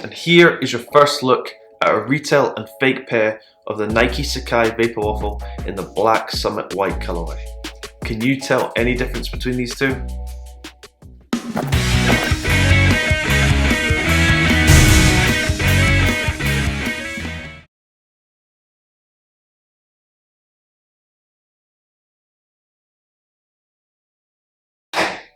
And here is your first look at a retail and fake pair of the Nike Sacai Vaporwaffle in the black Summit white colorway. Can you tell any difference between these two?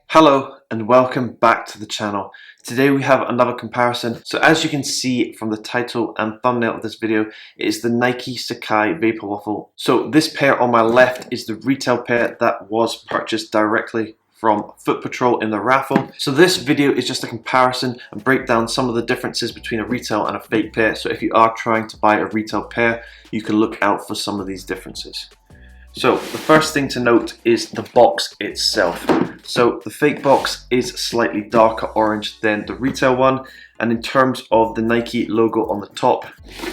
Hello and welcome back to the channel. Today we have another comparison. So as you can see from the title and thumbnail of this video, it is the Nike Sacai Vaporwaffle. So this pair on my left is the retail pair that was purchased directly from Foot Patrol in the raffle. So this video is just a comparison and break down some of the differences between a retail and a fake pair. So if you are trying to buy a retail pair, you can look out for some of these differences. So the first thing to note is the box itself. So the fake box is slightly darker orange than the retail one, and in terms of the Nike logo on the top,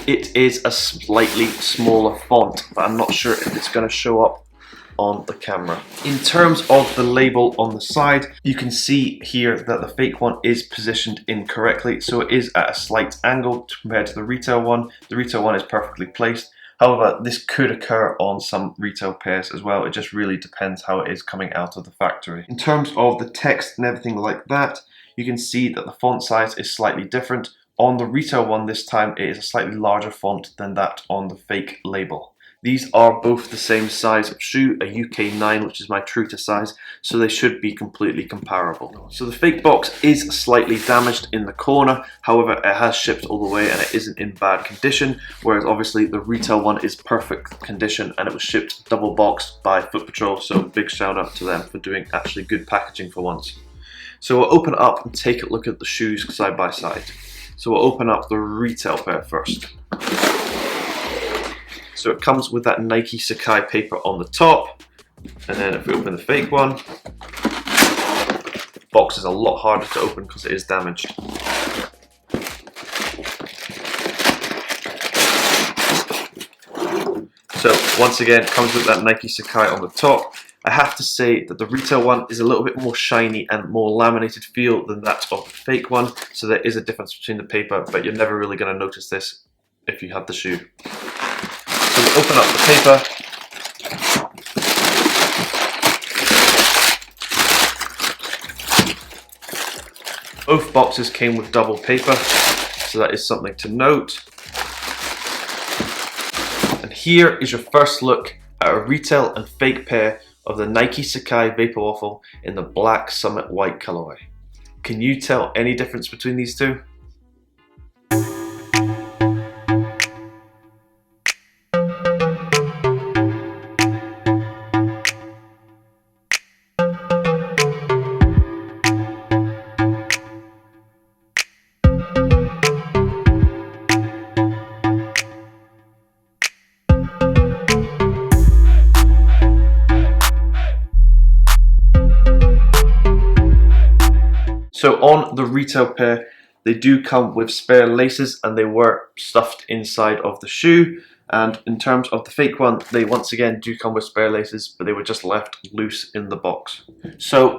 it is a slightly smaller font, but I'm not sure if it's going to show up on the camera. In terms of the label on the side, you can see here that the fake one is positioned incorrectly, so it is at a slight angle compared to the retail one. The retail one is perfectly placed. However, this could occur on some retail pairs as well. It just really depends how it is coming out of the factory. In terms of the text and everything like that, you can see that the font size is slightly different. On the retail one this time, it is a slightly larger font than that on the fake label. These are both the same size of shoe, a UK 9, which is my true to size, so they should be completely comparable. So the fake box is slightly damaged in the corner, however it has shipped all the way and it isn't in bad condition, whereas obviously the retail one is perfect condition and it was shipped double boxed by Foot Patrol, so big shout out to them for doing actually good packaging for once. So we'll open it up and take a look at the shoes side by side. So we'll open up the retail pair first. So it comes with that Nike Sacai paper on the top, and then if we open the fake one, the box is a lot harder to open because it is damaged. So once again, it comes with that Nike Sacai on the top. I have to say that the retail one is a little bit more shiny and more laminated feel than that of the fake one, so there is a difference between the paper, but you're never really going to notice this if you have the shoe. So we open up the paper, both boxes came with double paper, so that is something to note. And here is your first look at a retail and fake pair of the Nike Sacai Vaporwaffle in the black Summit white colorway. Can you tell any difference between these two? So on the retail pair, they do come with spare laces and they were stuffed inside of the shoe. And in terms of the fake one, they once again do come with spare laces, but they were just left loose in the box. So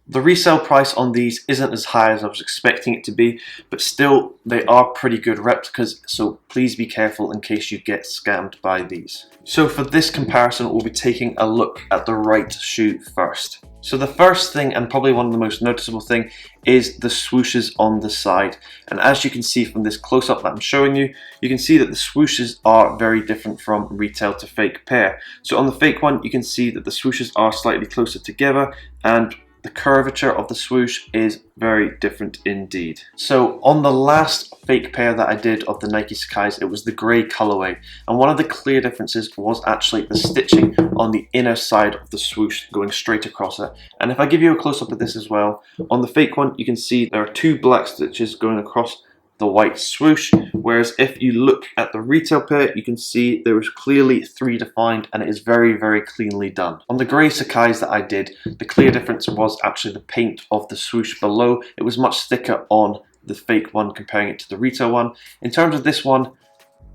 the resale price on these isn't as high as I was expecting it to be, but still they are pretty good replicas, so please be careful in case you get scammed by these. So for this comparison, we'll be taking a look at the right shoe first. So the first thing, and probably one of the most noticeable thing, is the swooshes on the side. And as you can see from this close-up that I'm showing you, you can see that the swooshes are very different from retail to fake pair. So on the fake one, you can see that the swooshes are slightly closer together, and the curvature of the swoosh is very different indeed. So on the last fake pair that I did of the Nike Sacai's, it was the grey colorway, and one of the clear differences was actually the stitching on the inner side of the swoosh going straight across it. And if I give you a close-up of this as well, on the fake one you can see there are two black stitches going across the white swoosh, whereas if you look at the retail pair, you can see there is clearly three defined and it is very, very cleanly done. On the grey Sacai's that I did, the clear difference was actually the paint of the swoosh below. It was much thicker on the fake one comparing it to the retail one. In terms of this one,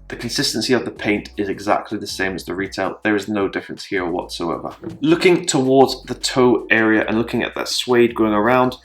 the consistency of the paint is exactly the same as the retail. There is no difference here whatsoever. Looking towards the toe area and looking at that suede going around,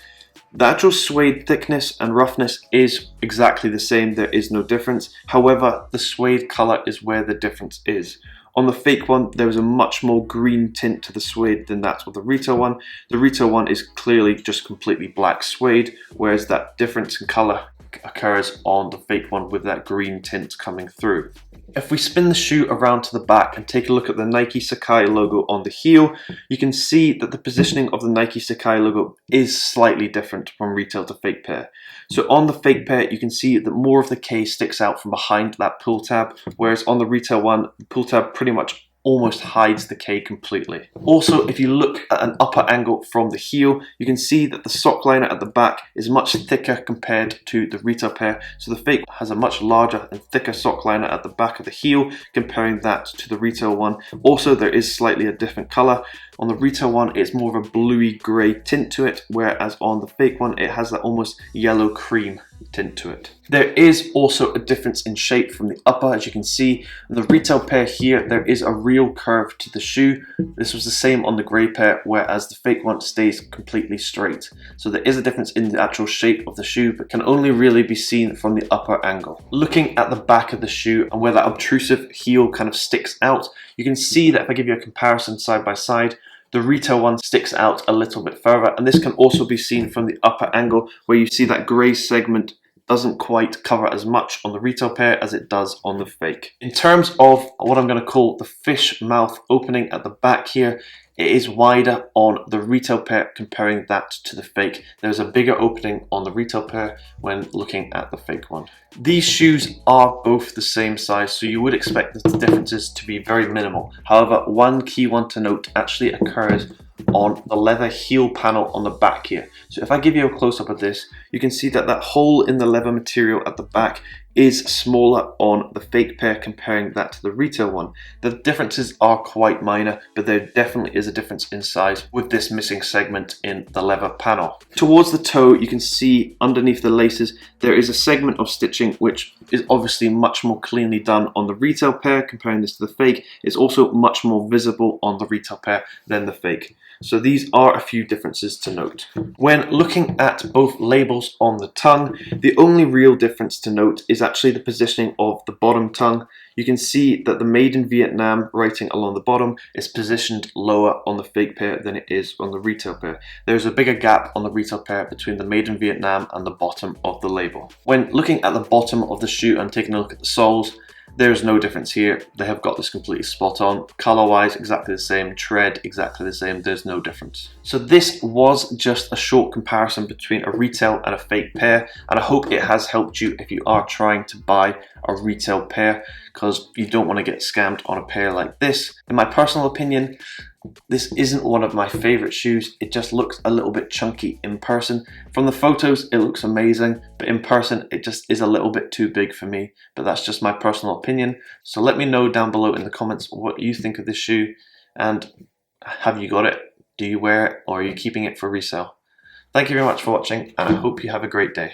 The actual suede thickness and roughness is exactly the same, there is no difference. However, the suede colour is where the difference is. On the fake one, there is a much more green tint to the suede than that of the retail one. The retail one is clearly just completely black suede, whereas that difference in colour occurs on the fake one with that green tint coming through. If we spin the shoe around to the back and take a look at the Nike Sacai logo on the heel, you can see that the positioning of the Nike Sacai logo is slightly different from retail to fake pair. So on the fake pair, you can see that more of the K sticks out from behind that pull tab, whereas on the retail one, the pull tab pretty much almost hides the K completely. Also, if you look at an upper angle from the heel, you can see that the sock liner at the back is much thicker compared to the retail pair. So the fake has a much larger and thicker sock liner at the back of the heel, comparing that to the retail one. Also, there is slightly a different color. On the retail one, it's more of a bluey grey tint to it, whereas on the fake one, it has that almost yellow cream tint to it. There is also a difference in shape from the upper, as you can see. In the retail pair here, there is a real curve to the shoe. This was the same on the grey pair, whereas the fake one stays completely straight. So there is a difference in the actual shape of the shoe, but can only really be seen from the upper angle. Looking at the back of the shoe and where that obtrusive heel kind of sticks out, you can see that if I give you a comparison side by side, the retail one sticks out a little bit further, and this can also be seen from the upper angle where you see that grey segment doesn't quite cover as much on the retail pair as it does on the fake. In terms of what I'm going to call the fish mouth opening at the back here, it is wider on the retail pair comparing that to the fake. There's a bigger opening on the retail pair when looking at the fake one. These shoes are both the same size, so you would expect the differences to be very minimal. However, one key one to note actually occurs on the leather heel panel on the back here. So if I give you a close-up of this, you can see that that hole in the leather material at the back is smaller on the fake pair comparing that to the retail one. The differences are quite minor, but there definitely is a difference in size with this missing segment in the leather panel. Towards the toe, you can see underneath the laces, there is a segment of stitching which is obviously much more cleanly done on the retail pair comparing this to the fake. It's also much more visible on the retail pair than the fake. So these are a few differences to note. When looking at both labels on the tongue, the only real difference to note is actually the positioning of the bottom tongue. You can see that the Made in Vietnam writing along the bottom is positioned lower on the fake pair than it is on the retail pair. There's a bigger gap on the retail pair between the Made in Vietnam and the bottom of the label. When looking at the bottom of the shoe and taking a look at the soles, there's no difference here. They have got this completely spot on. Color wise, exactly the same. Tread, exactly the same. There's no difference. So this was just a short comparison between a retail and a fake pair, and I hope it has helped you if you are trying to buy a retail pair, because you don't want to get scammed on a pair like this. In my personal opinion, this isn't one of my favorite shoes. It just looks a little bit chunky in person. From the photos, it looks amazing, but in person, it just is a little bit too big for me. But that's just my personal opinion. So let me know down below in the comments what you think of this shoe, and have you got it? Do you wear it, or are you keeping it for resale? Thank you very much for watching, and I hope you have a great day.